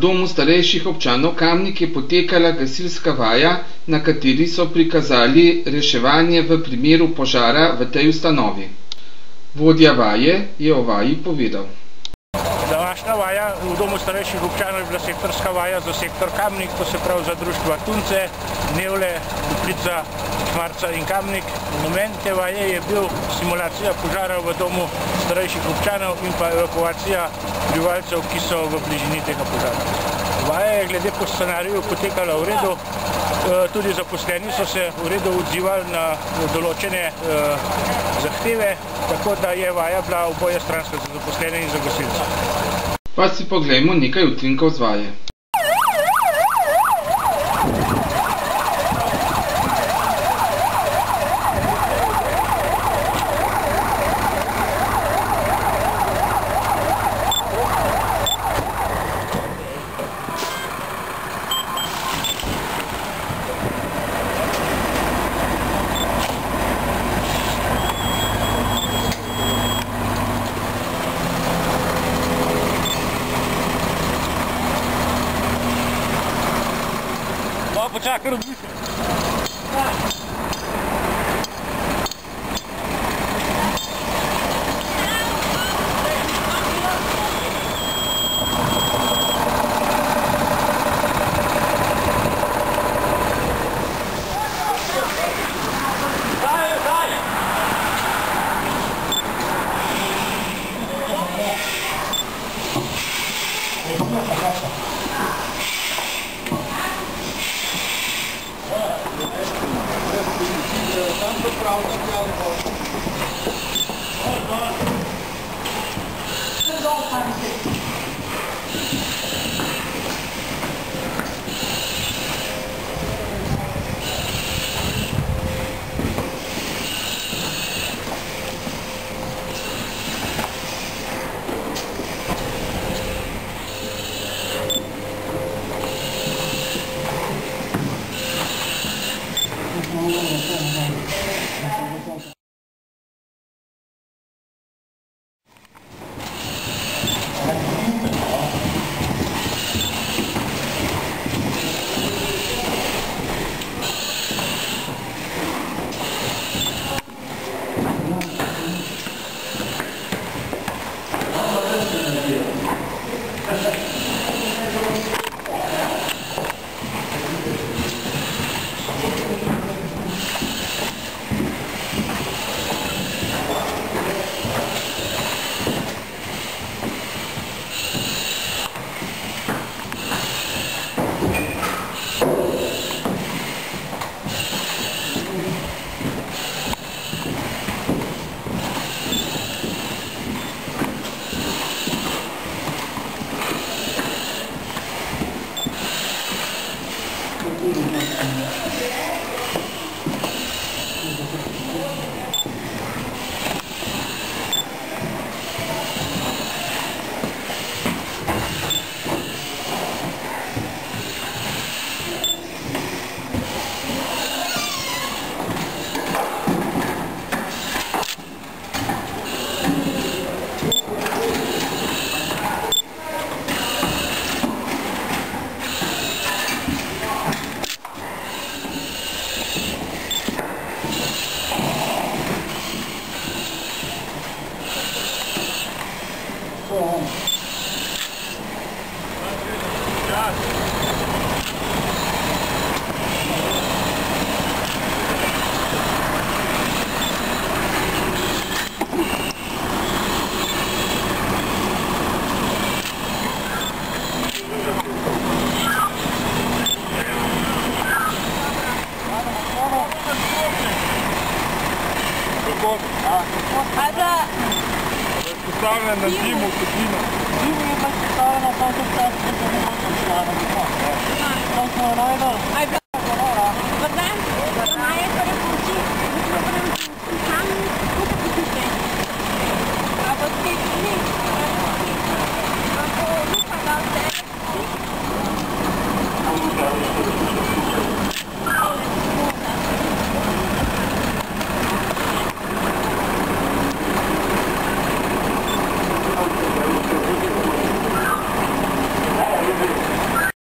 domu starejših občanov Kamnik je potekala gasilska vaja, na kateri so prikazali reševanje v primeru požara v tej ustanovi. Vodja vaje je o vaji povedal. Današnja vaja v domu starejših občanov je bila sektorska vaja za sektor Kamnik, to se pravi za društva Tunce, Nevle, Duplica, Šmarca in Kamnik. Namen te vaje je bil simulacija požara v domu starejših občanov in pa evakuacija prebivalcev, ki so v bližini tega požara. Vaja je glede po scenariju potekala v redu, tudi zaposleni so se v redu odzivali na določene zahteve, tako da je vaja bila oboje stranska za zaposlene in za gasilce. Pa si poglejmo nekaj utrinkov z vaje. Počakaj, odbišaj. Postavljena na zimu, kutina. Zimu je pa postavljena tako, da se ne bo postavljena. To smo rojno.